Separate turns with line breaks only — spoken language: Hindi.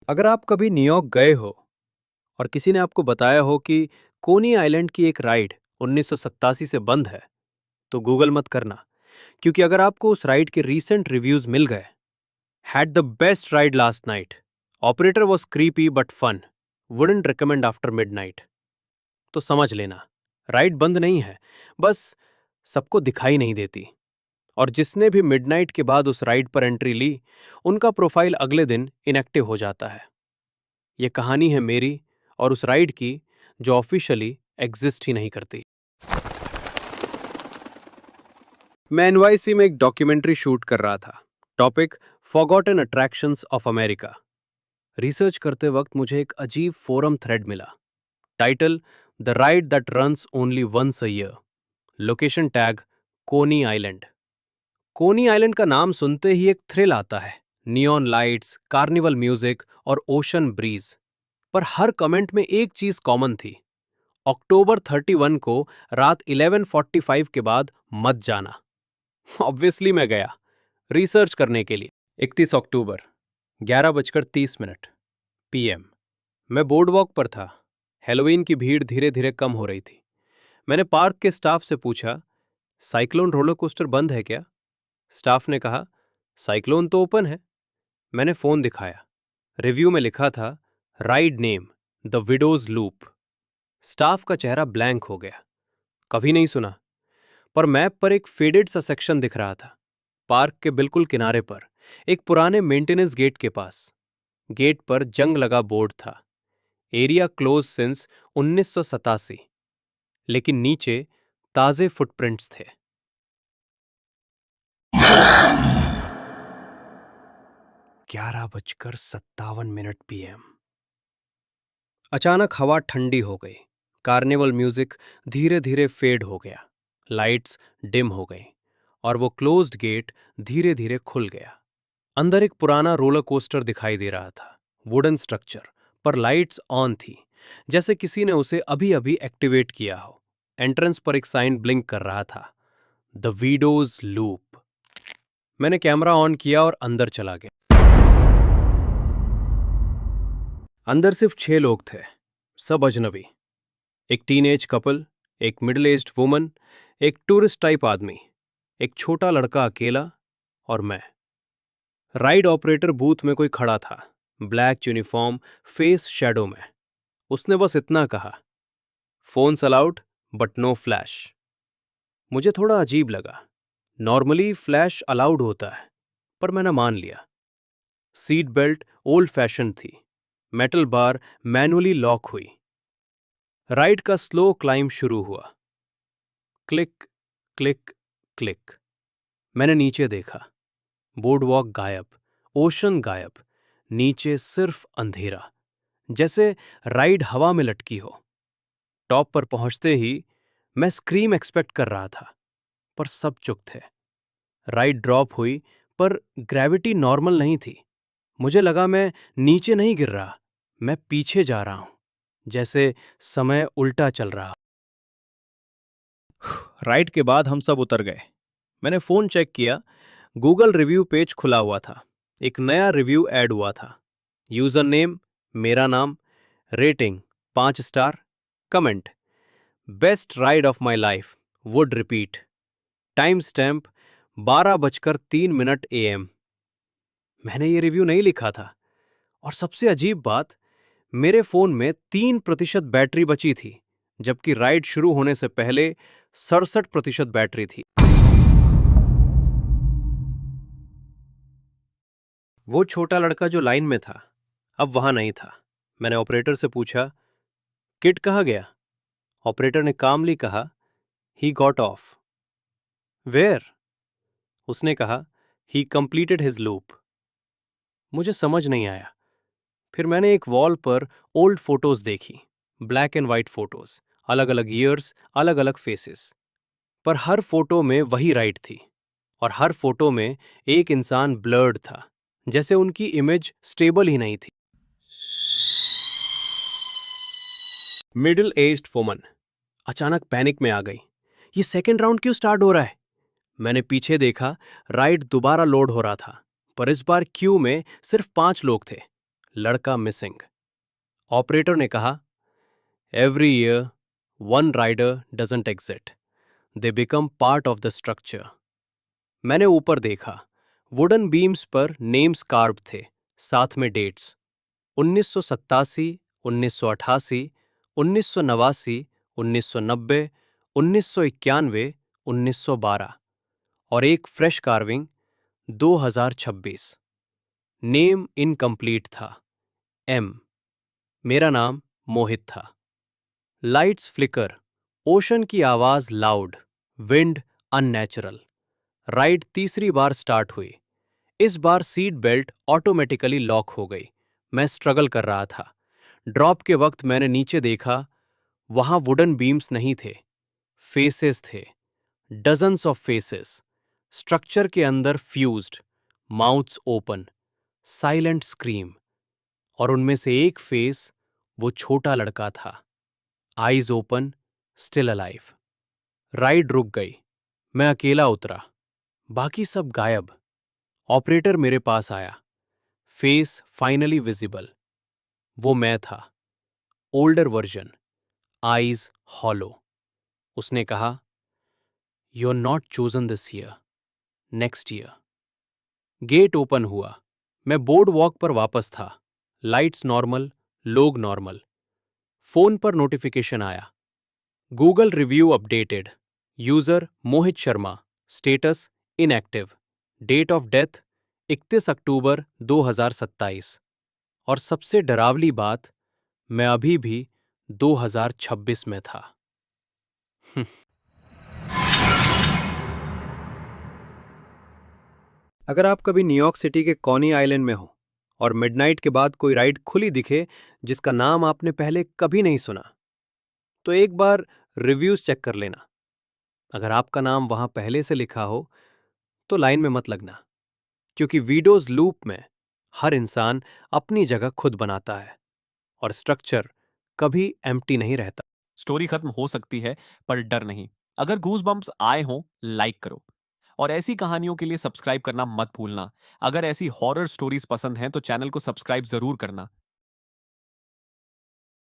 अगर आप कभी न्यूयॉर्क गए हो और किसी ने आपको बताया हो कि कोनी आइलैंड की एक राइड 1987 से बंद है, तो गूगल मत करना, क्योंकि अगर आपको उस राइड के रीसेंट रिव्यूज मिल गए, had the best ride last night, operator was creepy but fun, wouldn't recommend after midnight, तो समझ लेना, राइड बंद नहीं है, बस सबको दिखाई नहीं देती। और जिसने भी मिडनाइट के बाद उस राइड पर एंट्री ली, उनका प्रोफाइल अगले दिन इनएक्टिव हो जाता है। ये कहानी है मेरी और उस राइड की, जो ऑफिशियली एग्जिस्ट ही नहीं करती। मैं एनवाईसी में एक डॉक्यूमेंट्री शूट कर रहा था। Topic forgotten attractions of America. Research करते वक्त मुझे एक अजीब फोरम थ्रेड मिला। Title the ride that runs only once a year. Location tag Coney Island. Coney Island का नाम सुनते ही एक थ्रिल आता है। नियॉन लाइट्स, कार्निवल म्यूजिक और ओशन ब्रीज। पर हर कमेंट में एक चीज कॉमन थी। अक्टूबर 31 को रात 11:45 के बाद मत जाना। ऑब्वियसली मैं गया रिसर्च करने के लिए। 31 अक्टूबर 11:30 पीएम। मैं बोर्ड वॉक पर था। हेलोवीन की भीड़ धीरे धीरे कम हो रही थी। मैंने पार्क के स्टाफ से पूछा, साइक्लोन रोलर कोस्टर बंद है क्या? स्टाफ ने कहा, साइक्लोन तो ओपन है। मैंने फोन दिखाया। रिव्यू में लिखा था, ride name the widows loop. Staff का चेहरा ब्लैंक हो गया। कभी नहीं सुना। पर मैप पर एक फेडेड सा सेक्शन दिख रहा था। पार्क के बिल्कुल किनारे पर, एक पुराने मेंटेनेंस गेट के पास। गेट पर जंग लगा बोर्ड था, एरिया क्लोज सिंस 1987। लेकिन नीचे ताजे फुटप्रिंट्स थे। 11:57 पीएम। अचानक हवा ठंडी हो गई। कार्निवल म्यूजिक धीरे धीरे फेड हो गया। लाइट्स डिम हो गई और वो क्लोज्ड गेट धीरे धीरे खुल गया। अंदर एक पुराना रोलर कोस्टर दिखाई दे रहा था। वुडन स्ट्रक्चर, पर लाइट्स ऑन थी, जैसे किसी ने उसे अभी अभी एक्टिवेट किया हो। एंट्रेंस पर एक साइन ब्लिंक कर रहा था, द वीडोज लूप। मैंने कैमरा ऑन किया और अंदर चला गया। अंदर सिर्फ 6 लोग थे, सब अजनबी। एक टीनेज कपल, एक मिडिल एज्ड वुमन, एक टूरिस्ट टाइप आदमी, एक छोटा लड़का अकेला और मैं। राइड ऑपरेटर बूथ में कोई खड़ा था, ब्लैक यूनिफॉर्म, फेस शैडो में। उसने बस इतना कहा, phones allowed but no flash. मुझे थोड़ा अजीब लगा। नॉर्मली फ्लैश अलाउड होता है, पर मैंने मान लिया। सीट बेल्ट ओल्ड फैशन थी। मेटल बार मैनुअली लॉक हुई। राइड का स्लो क्लाइंब शुरू हुआ। Click click click. मैंने नीचे देखा। बोर्ड वॉक गायब, ओशन गायब, नीचे सिर्फ अंधेरा, जैसे राइड हवा में लटकी हो। टॉप पर पहुंचते ही मैं स्क्रीम एक्सपेक्ट कर रहा था, पर सब चुप थे। राइड ड्रॉप हुई, पर ग्रेविटी नॉर्मल नहीं थी। मुझे लगा मैं नीचे नहीं गिर रहा, मैं पीछे जा रहा हूं, जैसे समय उल्टा चल रहा। राइड के बाद हम सब उतर गए। मैंने फोन चेक किया, गूगल रिव्यू पेज खुला हुआ था। एक नया रिव्यू ऐड हुआ था। यूजर नेम मेरा नाम, rating 5 star, comment best ride of my life, would repeat. Time stamp 12:03 AM। मैंने ये रिव्यू नहीं लिखा था। और सबसे अजीब बात, मेरे फोन में 3% बैटरी बची थी, जबकि राइड शुरू होने से पहले 67% बैटरी थी। वो छोटा लड़का जो लाइन में था, अब वहां नहीं था। मैंने ऑपरेटर से पूछा, किट कहाँ गया? ऑपरेटर ने कामली कहा, ही गॉट ऑफ। वेयर? उसने कहा, ही कंप्लीटेड हिज लूप। मुझे समझ नहीं आया। फिर मैंने एक वॉल पर ओल्ड फोटोज देखी, ब्लैक एंड व्हाइट फोटोज, अलग अलग ईयर्स, अलग अलग फेसेस। पर हर फोटो में वही राइड थी, और हर फोटो में एक इंसान ब्लर्ड था, जैसे उनकी इमेज स्टेबल ही नहीं थी। मिडिल एज्ड वुमन अचानक पैनिक में आ गई। ये सेकेंड राउंड क्यों स्टार्ट हो रहा है? मैंने पीछे देखा, राइड दोबारा लोड हो रहा था, पर इस बार क्यू में सिर्फ 5 लोग थे। लड़का मिसिंग। ऑपरेटर ने कहा, every year one rider doesn't exit, they become part of the structure. मैंने ऊपर देखा, वुडन बीम्स पर नेम्स कार्व्ड थे, साथ में डेट्स। 1987, 1988, 1989, 1990, 1991, 1912 और एक फ्रेश कार्विंग 2026। नेम इनकम्प्लीट था। एम। मेरा नाम मोहित था। लाइट्स फ्लिकर, ओशन की आवाज लाउड, विंड अननेचुरल। राइड तीसरी बार स्टार्ट हुई। इस बार सीट बेल्ट ऑटोमेटिकली लॉक हो गई। मैं स्ट्रगल कर रहा था। ड्रॉप के वक्त मैंने नीचे देखा, वहां वुडन बीम्स नहीं थे, फेसेस थे, डजन्स ऑफ फेसेस। स्ट्रक्चर के अंदर fused, mouths open, silent scream. और उनमें से एक फेस, वो छोटा लड़का था, eyes open, still alive. Ride रुक गई। मैं अकेला उतरा, बाकी सब गायब। ऑपरेटर मेरे पास आया, फेस फाइनली विजिबल। वो मैं था, ओल्डर वर्जन, आईज हॉलो। उसने कहा, you are not chosen this year, next year. Gate open हुआ। मैं बोर्ड वॉक पर वापस था। लाइट्स नॉर्मल, लोग नॉर्मल। फोन पर नोटिफिकेशन आया, Google review updated, user Mohit Sharma, status inactive, date of death 31 October 2027। और सबसे डरावनी बात, मैं अभी भी 2026 में था। अगर आप कभी न्यूयॉर्क सिटी के कॉनी आइलैंड में हो और मिडनाइट के बाद कोई राइड खुली दिखे जिसका नाम आपने पहले कभी नहीं सुना, तो एक बार रिव्यूज चेक कर लेना। अगर आपका नाम वहां पहले से लिखा हो तो लाइन में मत लगना, क्योंकि वीडियोज लूप में हर इंसान अपनी जगह खुद बनाता है और स्ट्रक्चर कभी एम्प्टी नहीं रहता।
स्टोरी खत्म हो सकती है, पर डर नहीं। अगर गूज बम्प्स आए हों, लाइक करो। और ऐसी कहानियों के लिए सब्सक्राइब करना मत भूलना। अगर ऐसी हॉरर स्टोरीज पसंद हैं तो चैनल को सब्सक्राइब जरूर करना।